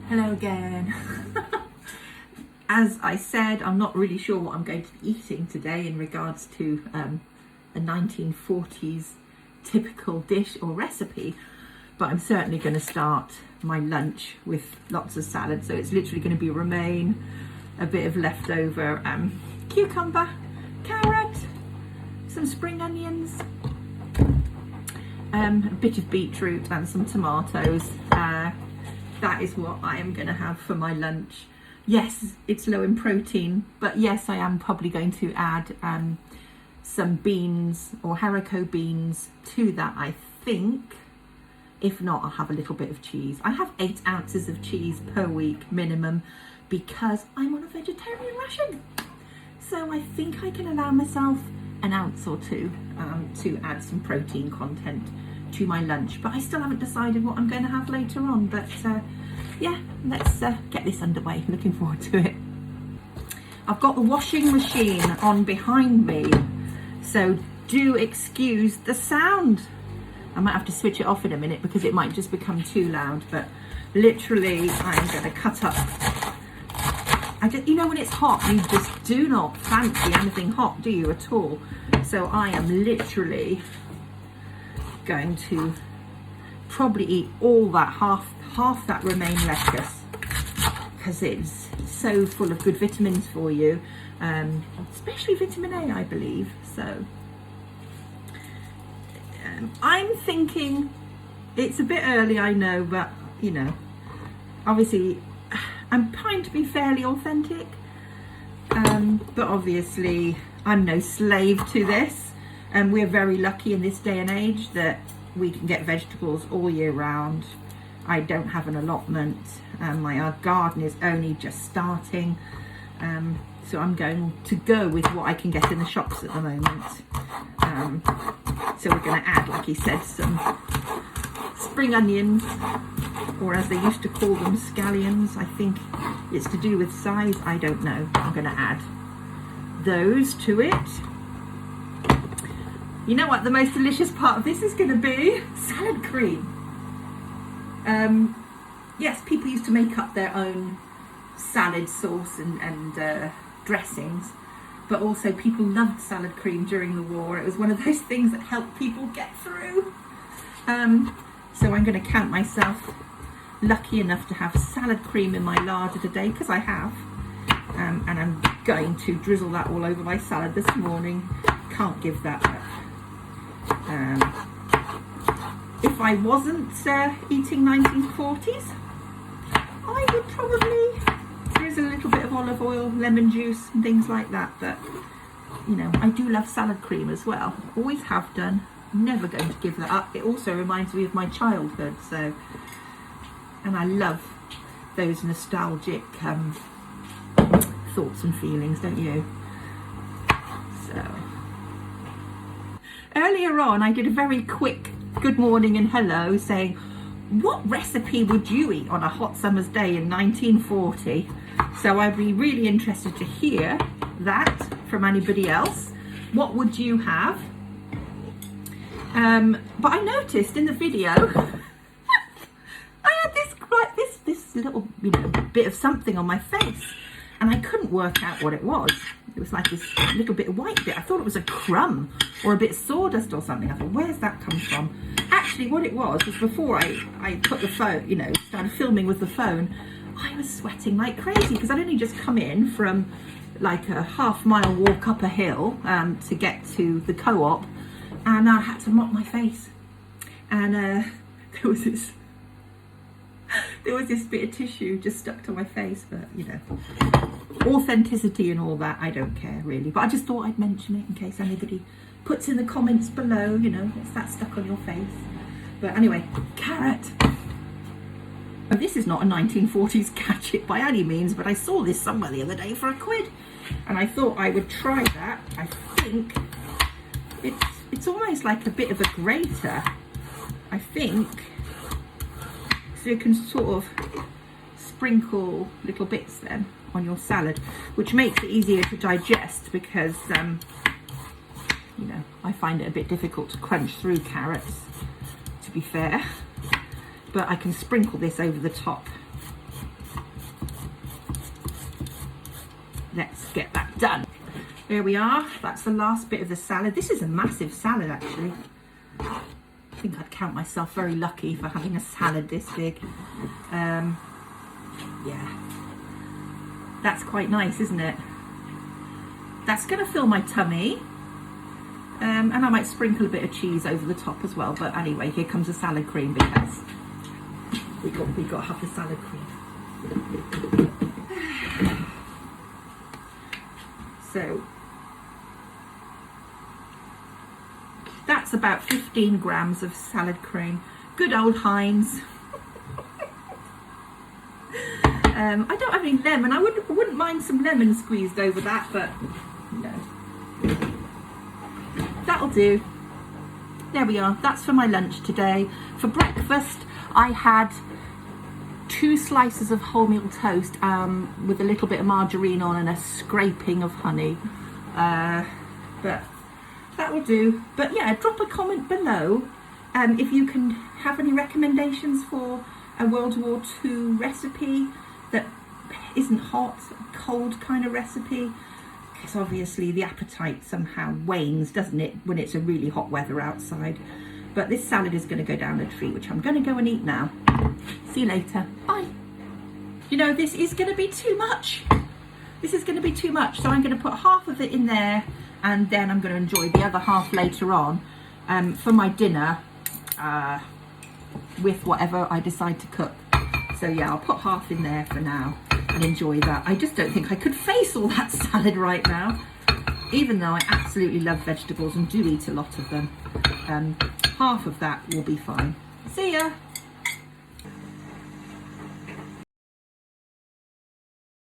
Hello again. As I said, I'm not really sure what I'm going to be eating today in regards to a 1940s typical dish or recipe, but I'm certainly going to start my lunch with lots of salad. So it's literally going to be romaine, a bit of leftover cucumber, carrot, some spring onions, a bit of beetroot and some tomatoes. That is what I am going to have for my lunch. Yes, it's low in protein, but yes, I am probably going to add some beans or haricot beans to that, I think. If not, I'll have a little bit of cheese. I have 8 ounces of cheese per week minimum because I'm on a vegetarian ration. So I think I can allow myself an ounce or two to add some protein content to my lunch, but I still haven't decided what I'm going to have later on. But yeah, let's get this underway. Looking forward to it. I've got the washing machine on behind me, so do excuse the sound. I might have to switch it off in a minute because it might just become too loud, but literally I'm going to cut up. You know, when it's hot, you just do not fancy anything hot, do you, at all? So I am literally going to probably eat all that, half that romaine lettuce, because it's so full of good vitamins for you, especially vitamin A, I believe. So I'm thinking it's a bit early, I know, but you know, obviously I'm trying to be fairly authentic, but obviously I'm no slave to this. And we're very lucky in this day and age that we can get vegetables all year round. I don't have an allotment. My garden is only just starting. So I'm going to go with what I can get in the shops at the moment. So we're going to add, like he said, some spring onions, or as they used to call them, scallions. I think it's to do with size. I don't know. I'm going to add those to it. You know what the most delicious part of this is going to be? Salad cream. Yes, people used to make up their own salad sauce and dressings, but also people loved salad cream during the war. It was one of those things that helped people get through. So I'm going to count myself lucky enough to have salad cream in my larder today, because I have. And I'm going to drizzle that all over my salad this morning. Can't give that up. If I wasn't eating 1940s, I would probably drizzle a little bit of olive oil, lemon juice and things like that. But you know, I do love salad cream as well. Always have done. Never going to give that up. It also reminds me of my childhood. So, and I love those nostalgic thoughts and feelings, don't you? So earlier on, I did a very quick good morning and hello saying, what recipe would you eat on a hot summer's day in 1940? So I'd be really interested to hear that from anybody else. What would you have? But I noticed in the video, I had this little, you know, bit of something on my face, and I couldn't work out what it was. It was like this little bit of white bit. I thought it was a crumb or a bit of sawdust or something. I thought, where's that come from? Actually, what it was before I put the phone, you know, started filming with the phone, I was sweating like crazy because I'd only just come in from like a half-mile walk up a hill to get to the co-op, and I had to mop my face. And there was this bit of tissue just stuck to my face, but you know, authenticity and all that, I don't care really, but I just thought I'd mention it in case anybody puts in the comments below, you know, what's that stuck on your face. But anyway, carrot. And this is not a 1940s gadget by any means, but I saw this somewhere the other day for £1, and I thought I would try that. I think it's almost like a bit of a grater, I think, so you can sort of sprinkle little bits then on your salad, which makes it easier to digest because you know, I find it a bit difficult to crunch through carrots, to be fair, but I can sprinkle this over the top let's get that done. There we are. That's the last bit of the salad. This is a massive salad, actually. I think I'd count myself very lucky for having a salad this big. Yeah, that's quite nice, isn't it? That's going to fill my tummy. And I might sprinkle a bit of cheese over the top as well. But anyway, here comes the salad cream because we got to have the salad cream. So that's about 15 grams of salad cream. Good old Heinz. I don't have any lemon. I wouldn't mind some lemon squeezed over that, but no. That'll do. There we are. That's for my lunch today. For breakfast, I had 2 slices of wholemeal toast with a little bit of margarine on and a scraping of honey. But that will do. But yeah, drop a comment below if you can have any recommendations for a World War II recipe that isn't hot, cold kind of recipe. Because obviously the appetite somehow wanes, doesn't it, when it's a really hot weather outside. But this salad is going to go down a treat, which I'm going to go and eat now. See you later. Bye. You know, this is going to be too much. This is going to be too much. So I'm going to put half of it in there, and then I'm going to enjoy the other half later on for my dinner with whatever I decide to cook. So yeah, I'll put half in there for now and enjoy that. I just don't think I could face all that salad right now, even though I absolutely love vegetables and do eat a lot of them. Half of that will be fine. See ya.